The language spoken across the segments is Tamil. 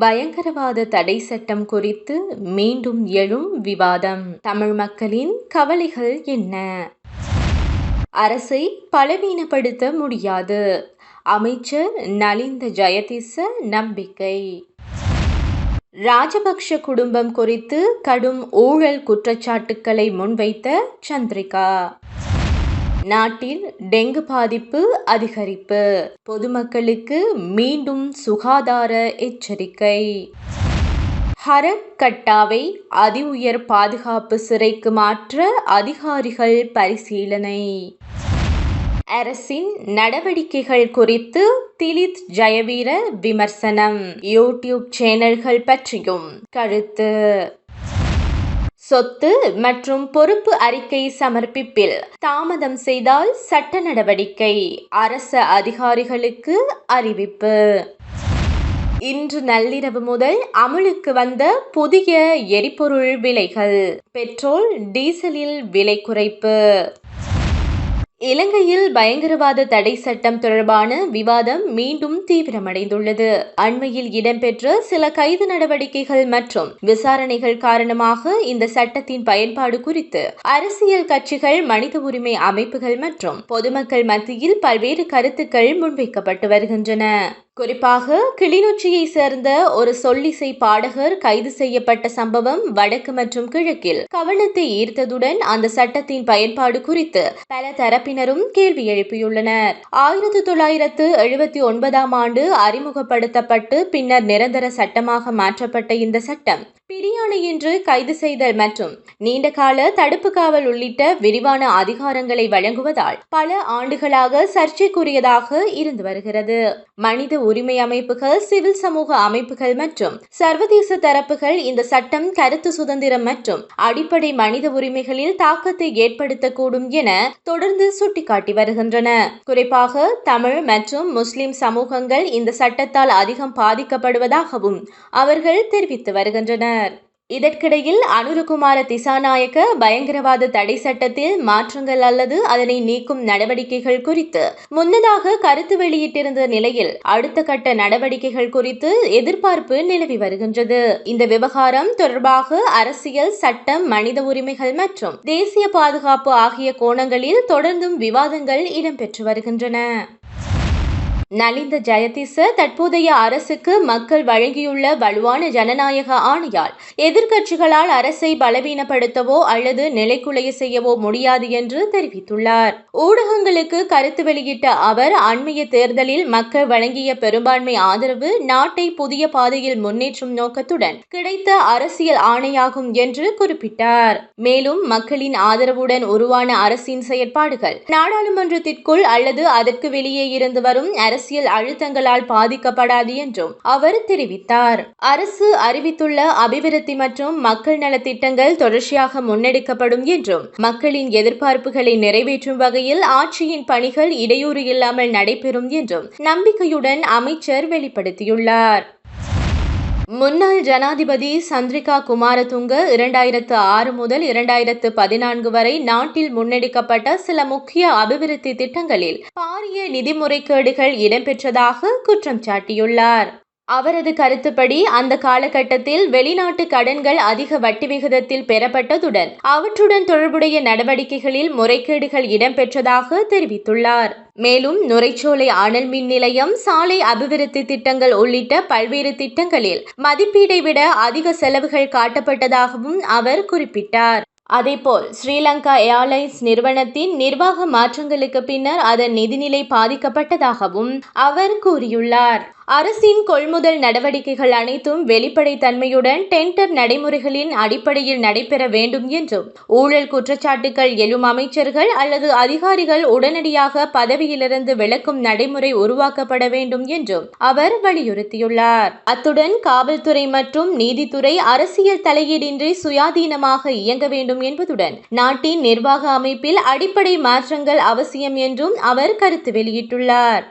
பயங்கரவாத தடை சட்டம் குறித்து மீண்டும் எழும் விவாதம். தமிழ் மக்களின் கவலைகள் என்ன? அரசை பலவீனப்படுத்த முடியாது. அமைச்சர் நலிந்த ஜெயதிச நம்பிக்கை. ராஜபக்ஷ குடும்பம் குறித்து கடும் ஊழல் குற்றச்சாட்டுக்களை முன்வைத்த சந்திரிகா. நாட்டில் டெங்கு பாதிப்பு அதிகரிப்பு. பொதுமக்களுக்கு மீண்டும் சுகாதார எச்சரிக்கை. ஹரக்கட்டாவை அதி உயர் பாதுகாப்பு சிறைக்கு மாற்ற அதிகாரிகள் பரிசீலனை. அரசின் நடவடிக்கைகள் குறித்து திலித் ஜெயவீர விமர்சனம். யூடியூப் சேனல்கள் பற்றியும் கருத்து. சொத்து மற்றும் பொறுப்பு அறிக்கை சமர்ப்பிப்பில் தாமதம் செய்தால் சட்ட நடவடிக்கை. அரச அதிகாரிகளுக்கு அறிவிப்பு. இன்று நள்ளிரவு முதல் அமலுக்கு வந்த புதிய எரிபொருள் விலைகள். பெட்ரோல் டீசலில் விலை குறைப்பு. இலங்கையில் பயங்கரவாத தடை சட்டம் தொடர்பான விவாதம் மீண்டும் தீவிரமடைந்துள்ளது. அண்மையில் இடம்பெற்ற சில கைது நடவடிக்கைகள் மற்றும் விசாரணைகள் காரணமாக இந்த சட்டத்தின் பயன்பாடு குறித்து அரசியல் கட்சிகள், மனித உரிமை அமைப்புகள் மற்றும் பொதுமக்கள் மத்தியில் பல்வேறு கருத்துக்கள் முன்வைக்கப்பட்டு வருகின்றன. குறிப்பாக கிளிநொச்சியை சேர்ந்த ஒரு சொல்லிசை பாடகர் கைது செய்யப்பட்ட சம்பவம் வடக்கு மற்றும் கிழக்கில் கவனத்தை ஈர்த்ததுடன் அந்த சட்டத்தின் பயன்பாடு குறித்து பல தரப்பினரும் கேள்வி எழுப்பியுள்ளனர். 1979ஆம் ஆண்டு அறிமுகப்படுத்தப்பட்டு பின்னர் நிரந்தர சட்டமாக மாற்றப்பட்ட இந்த சட்டம் பிடியாணையின்றி கைது செய்தல் மற்றும் நீண்டகால தடுப்பு காவல் உள்ளிட்ட விரிவான அதிகாரங்களை வழங்குவதால் பல ஆண்டுகளாக சர்ச்சைக்குரியதாக இருந்து வருகிறது. மனித உரிமை அமைப்புகள், சிவில் சமூக அமைப்புகள் மற்றும் சர்வதேச தரப்புகள் இந்த சட்டம் கருத்து சுதந்திரம் மற்றும் அடிப்படை மனித உரிமைகளில் தாக்கத்தை ஏற்படுத்தக்கூடும் என தொடர்ந்து சுட்டிக்காட்டி வருகின்றன. குறிப்பாக தமிழ் மற்றும் முஸ்லிம் சமூகங்கள் இந்த சட்டத்தால் அதிகம் பாதிக்கப்படுவதாகவும் அவர்கள் தெரிவித்து வருகின்றனர். இதற்கிடையில் அனுரகுமார திசாநாயக்க பயங்கரவாத தடை சட்டத்தில் மாற்றங்கள் அல்லது அதனை நீக்கும் நடவடிக்கைகள் குறித்து முன்னதாக கருத்து வெளியிட்டிருந்த நிலையில் அடுத்த கட்ட நடவடிக்கைகள் குறித்து எதிர்பார்ப்பு நிலவி வருகின்றது. இந்த விவகாரம் தொடர்பாக அரசியல், சட்டம், மனித உரிமைகள் மற்றும் தேசிய பாதுகாப்பு ஆகிய கோணங்களில் தொடர்ந்தும் விவாதங்கள் இடம்பெற்று வருகின்றன. நலிந்த ஜெயதிச தற்போதைய அரசுக்கு மக்கள் வழங்கியுள்ள வலுவான ஜனநாயக ஆணையால் எதிர்க்கட்சிகளால் அரசை பலவீனப்படுத்தவோ அல்லது நிலைக்குலைய செய்யவோ முடியாது என்று தெரிவித்துள்ளார். ஊடகங்களுக்கு கருத்து வெளியிட்ட அவர் அண்மைய தேர்தலில் மக்கள் வழங்கிய பெரும்பான்மை ஆதரவு நாட்டை புதிய பாதையில் முன்னேற்றும் நோக்கத்துடன் கிடைத்த அரசியல் ஆணையாகும் என்று குறிப்பிட்டார். மேலும் மக்களின் ஆதரவுடன் உருவான அரசின் செயற்பாடுகள் நாடாளுமன்றத்திற்குள் அல்லது அதற்கு வெளியே இருந்து வரும் அரசியல் அழுத்தங்களால் பாதிக்கப்படாது என்றும் அவர் தெரிவித்தார். அரசு அறிவித்துள்ள அபிவிருத்தி மற்றும் மக்கள் நல திட்டங்கள் தொடர்ச்சியாக முன்னெடுக்கப்படும் என்றும் மக்களின் எதிர்பார்ப்புகளை நிறைவேற்றும் வகையில் ஆட்சியின் பணிகள் இடையூறு இல்லாமல் நடைபெறும் என்றும் நம்பிக்கையுடன் அமைச்சர் வெளிப்படுத்தியுள்ளார். முன்னாள் ஜனாதிபதி சந்திரிகா குமாரதுங்க 2006 முதல் 2014 வரை நாட்டில் முன்னெடுக்கப்பட்ட சில முக்கிய அபிவிருத்தி திட்டங்களில் பாரிய நிதி முறைகேடுகள் இடம்பெற்றதாக குற்றம் சாட்டியுள்ளார். அவரது கருத்துப்படி அந்த காலகட்டத்தில் வெளிநாட்டு கடன்கள் அதிக வட்டி விகிதத்தில் பெறப்பட்டதுடன் அவற்றுடன் தொடர்புடைய நடவடிக்கைகளில் முறைகேடுகள் இடம்பெற்றதாக தெரிவித்துள்ளார். மேலும் நுரைச்சோலை அனல் மின் நிலையம், சாலை அபிவிருத்தி திட்டங்கள் உள்ளிட்ட பல்வேறு திட்டங்களில் மதிப்பீடை விட அதிக செலவுகள் காட்டப்பட்டதாகவும் அவர் குறிப்பிட்டார். அதேபோல் ஸ்ரீலங்கா ஏர்லைன்ஸ் நிறுவனத்தின் நிர்வாக மாற்றங்களுக்கு பின்னர் அதன் நிதிநிலை பாதிக்கப்பட்டதாகவும் அவர் கூறியுள்ளார். அரசின் கொள்முதல் நடவடிக்கைகள் அனைத்தும் வெளிப்படைத்தன்மையுடன் டெண்டர் நடைமுறைகளின் அடிப்படையில் நடைபெற வேண்டும் என்றும் ஊழல் குற்றச்சாட்டுகள் எழும் அமைச்சர்கள் அல்லது அதிகாரிகள் உடனடியாக பதவியிலிருந்து விலக்கும் நடைமுறை உருவாக்கப்பட வேண்டும் என்றும் அவர் வலியுறுத்தியுள்ளார். அத்துடன் காவல்துறை மற்றும் நீதித்துறை அரசியல் தலையீடின்றி சுயாதீனமாக இயங்க வேண்டும் என்பதுடன் நாட்டின் நிர்வாக அமைப்பில் அடிப்படை மாற்றங்கள் அவசியம் என்றும் அவர் கருத்து வெளியிட்டுள்ளார்.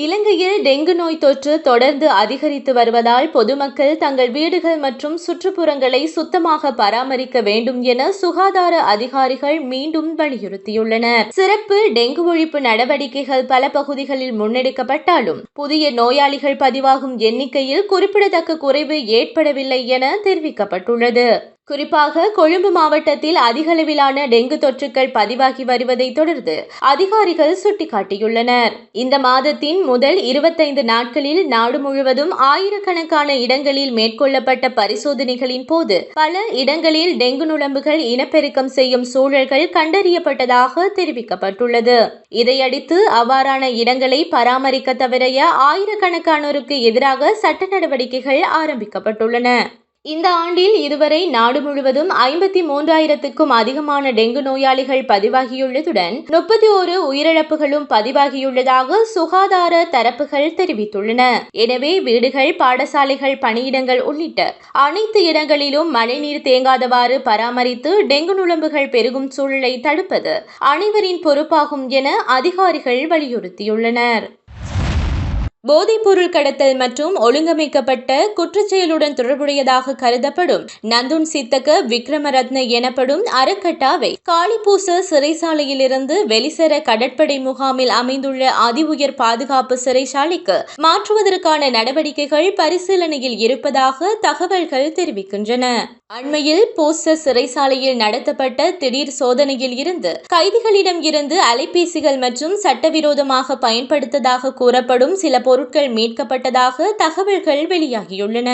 இலங்கையில் டெங்கு நோய் தொற்று தொடர்ந்து அதிகரித்து வருவதால் பொதுமக்கள் தங்கள் வீடுகள் மற்றும் சுற்றுப்புறங்களை சுத்தமாக பராமரிக்க வேண்டும் என சுகாதார அதிகாரிகள் மீண்டும் வலியுறுத்தியுள்ளனர். சிறப்பு டெங்கு ஒழிப்பு நடவடிக்கைகள் பல பகுதிகளில் முன்னெடுக்கப்பட்டாலும் புதிய நோயாளிகள் பதிவாகும் எண்ணிக்கையில் குறிப்பிடத்தக்க குறைவு ஏற்படவில்லை என தெரிவிக்கப்பட்டுள்ளது. குறிப்பாக கொழும்பு மாவட்டத்தில் அதிகளவிலான டெங்கு தொற்றுக்கள் பதிவாகி வருவதை தொடர்ந்து அதிகாரிகள் சுட்டிக்காட்டியுள்ளனர். இந்த மாதத்தின் முதல் 25 நாட்களில் நாடு முழுவதும் ஆயிரக்கணக்கான இடங்களில் மேற்கொள்ளப்பட்ட பரிசோதனைகளின் போது பல இடங்களில் டெங்கு நுளம்புகள் இனப்பெருக்கம் செய்யும் சூழல்கள் கண்டறியப்பட்டதாக தெரிவிக்கப்பட்டுள்ளது. இதையடுத்து அவ்வாறான இடங்களை பராமரிக்க தவறிய ஆயிரக்கணக்கானோருக்கு எதிராக சட்ட நடவடிக்கைகள் ஆரம்பிக்கப்பட்டுள்ளன. இந்த ஆண்டில் இதுவரை நாடு முழுவதும் 53,000க்கும் அதிகமான டெங்கு நோயாளிகள் பதிவாகியுள்ளதுடன் 31 உயிரிழப்புகளும் பதிவாகியுள்ளதாக சுகாதார தரப்புகள் தெரிவித்துள்ளன. எனவே வீடுகள், பாடசாலைகள், பணியிடங்கள் உள்ளிட்ட அனைத்து இடங்களிலும் மழைநீர் தேங்காதவாறு பராமரித்து டெங்கு நுளம்புகள் பெருகும் சூழலை தடுப்பது அனைவரின் பொறுப்பாகும் என அதிகாரிகள் வலியுறுத்தியுள்ளனர். போதைப்பொருள் கடத்தல் மற்றும் ஒழுங்கமைக்கப்பட்ட குற்றச்செயலுடன் தொடர்புடையதாக கருதப்படும் நந்துன் சித்தக விக்ரமரத்ன எனப்படும் அறக்கட்டாவை காளிப்பூச சிறைச்சாலையிலிருந்து வெலிசர கடற்படை முகாமில் அமைந்துள்ள அதி உயர் பாதுகாப்பு சிறைச்சாலைக்கு மாற்றுவதற்கான நடவடிக்கைகள் பரிசீலனையில் இருப்பதாக தகவல்கள் தெரிவிக்கின்றன. அண்மையில் பூச சிறைச்சாலையில் நடத்தப்பட்ட திடீர் சோதனையில் இருந்து கைதிகளிடம் இருந்து அலைபேசிகள் மற்றும் சட்டவிரோதமாக பயன்படுத்ததாக கூறப்படும் சில பொருட்கள் மீட்கப்பட்டதாக தகவல்கள் வெளியாகியுள்ளன.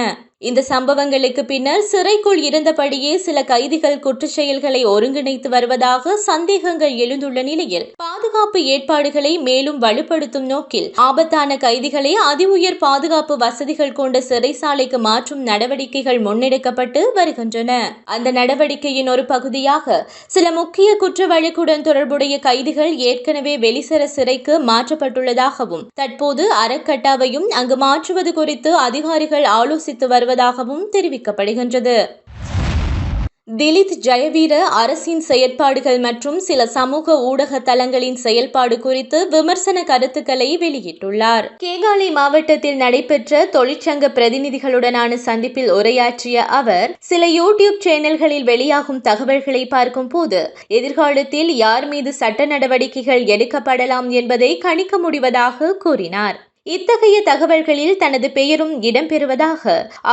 இந்த சம்பவங்களுக்கு பின்னர் சிறைக்குள் இருந்தபடியே சில கைதிகள் குற்றச்செயல்களை ஒருங்கிணைத்து வருவதாக சந்தேகங்கள் எழுந்துள்ள நிலையில் பாதுகாப்பு ஏற்பாடுகளை மேலும் வலுப்படுத்தும் நோக்கில் ஆபத்தான கைதிகளை அதி உயர் பாதுகாப்பு வசதிகள் கொண்ட சிறைச்சாலைக்கு மாற்றும் நடவடிக்கைகள் முன்னெடுக்கப்பட்டு வருகின்றன. அந்த நடவடிக்கையின் ஒரு பகுதியாக சில முக்கிய குற்ற வழக்குடன் தொடர்புடைய கைதிகள் ஏற்கனவே வெலிசர சிறைக்கு மாற்றப்பட்டுள்ளதாகவும் தற்போது அறக்கட்டாவையும் அங்கு மாற்றுவது குறித்து அதிகாரிகள் ஆலோசித்து வருவதாகவும் தெரிவிக்கப்படுகின்றது. திலித் ஜெயவீர அரசின் செயற்பாடுகள் மற்றும் சில சமூக ஊடக தளங்களின் செயல்பாடு குறித்து விமர்சன கருத்துக்களை வெளியிட்டுள்ளார். கேகாலை மாவட்டத்தில் நடைபெற்ற தொழிற்சங்க பிரதிநிதிகளுடனான சந்திப்பில் உரையாற்றிய அவர், சில யூடியூப் சேனல்களில் வெளியாகும் தகவல்களை பார்க்கும் போது எதிர்காலத்தில் யார் மீது சட்ட நடவடிக்கைகள் எடுக்கப்படலாம் என்பதை கணிக்க முடிவதாக கூறினார். இத்தகைய தகவல்களில் தனது பெயரும் இடம்பெறுவதாக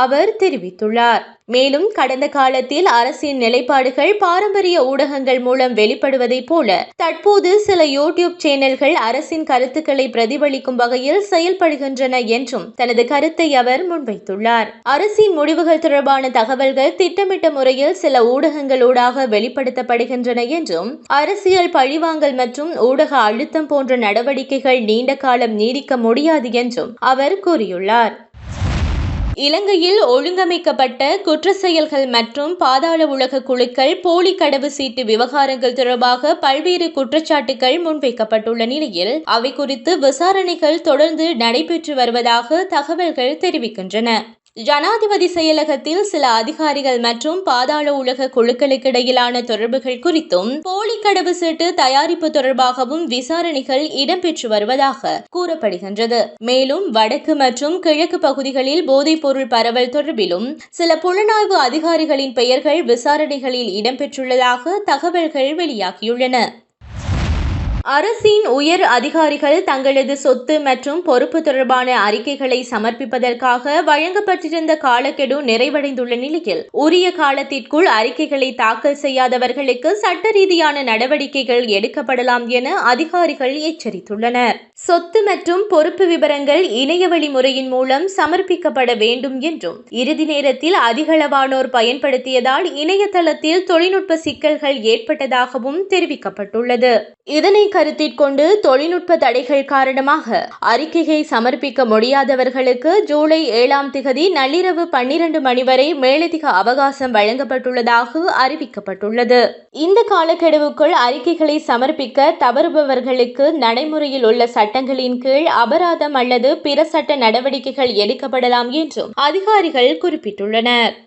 அவர் தெரிவித்துள்ளார். மேலும் கடந்த காலத்தில் அரசின் நிலைப்பாடுகள் பாரம்பரிய ஊடகங்கள் மூலம் வெளிப்படுவதைப் போல தற்போது சில யூடியூப் சேனல்கள் அரசின் கருத்துக்களை பிரதிபலிக்கும் வகையில் செயல்படுகின்றன என்றும் தனது கருத்தை அவர் முன்வைத்துள்ளார். அரசின் முடிவுகள் தொடர்பான தகவல்கள் திட்டமிட்ட முறையில் சில ஊடகங்களூடாக வெளிப்படுத்தப்படுகின்றன என்றும் அரசியல் பழிவாங்கல் மற்றும் ஊடக அழுத்தம் போன்ற நடவடிக்கைகள் நீண்ட காலம் நீடிக்க முடியாது என்றும் அவர் கூறியுள்ளார். இலங்கையில் ஒழுங்கமைக்கப்பட்ட குற்ற செயல்கள் மற்றும் பாதாள உலக குழுக்கள் போலி கடவு சீட்டு விவகாரங்கள் தொடர்பாக பல்வேறு குற்றச்சாட்டுகள் முன்வைக்கப்பட்டுள்ள நிலையில் அவை குறித்து விசாரணைகள் தொடர்ந்து நடைபெற்று வருவதாக தகவல்கள் தெரிவிக்கின்றன. ஜனாதிபதி செயலகத்தில் சில அதிகாரிகள் மற்றும் பாதாள உலக குழுக்களுக்கு இடையிலான தொடர்புகள் குறித்தும் போலி கடவு சீட்டு தயாரிப்பு தொடர்பாகவும் விசாரணைகள் இடம்பெற்று வருவதாக கூறப்படுகின்றது. மேலும் வடக்கு மற்றும் கிழக்கு பகுதிகளில் போதைப் பொருள் பரவல் தொடர்பிலும் சில புலனாய்வு அதிகாரிகளின் பெயர்கள் விசாரணைகளில் இடம்பெற்றுள்ளதாக தகவல்கள் வெளியாகியுள்ளன. அரசின் உயர் அதிகாரிகள் தங்களது சொத்து மற்றும் பொறுப்பு தொடர்பான அறிக்கைகளை சமர்ப்பிப்பதற்காக வழங்கப்பட்டிருந்த காலக்கெடு நிறைவடைந்துள்ள நிலையில் உரிய காலத்திற்குள் அறிக்கைகளை தாக்கல் செய்யாதவர்களுக்கு சட்ட ரீதியான நடவடிக்கைகள் எடுக்கப்படலாம் என அதிகாரிகள் எச்சரித்துள்ளனர். சொத்து மற்றும் பொறுப்பு விவரங்கள் இணையவழி முறையின் மூலம் சமர்ப்பிக்கப்பட வேண்டும் என்றும் இறுதி நேரத்தில் அதிகளவானோர் பயன்படுத்தியதால் இணையதளத்தில் தொழில்நுட்ப சிக்கல்கள் ஏற்பட்டதாகவும் தெரிவிக்கப்பட்டுள்ளது. இதனை கருத்தில் கொண்டு தொழில்நுட்ப தடைகள் காரணமாக அறிக்கையை சமர்ப்பிக்க முடியாதவர்களுக்கு ஜூலை 7ஆம் திகதி நள்ளிரவு 12 மணி வரை மேலதிக அவகாசம் வழங்கப்பட்டுள்ளதாக அறிவிக்கப்பட்டுள்ளது. இந்த காலக்கெடுவுக்குள் அறிக்கைகளை சமர்ப்பிக்க தவறுபவர்களுக்கு நடைமுறையில் உள்ள சட்டங்களின் கீழ் அபராதம் அல்லது பிற சட்ட நடவடிக்கைகள் எடுக்கப்படலாம் என்றும் அதிகாரிகள் குறிப்பிட்டுள்ளனர்.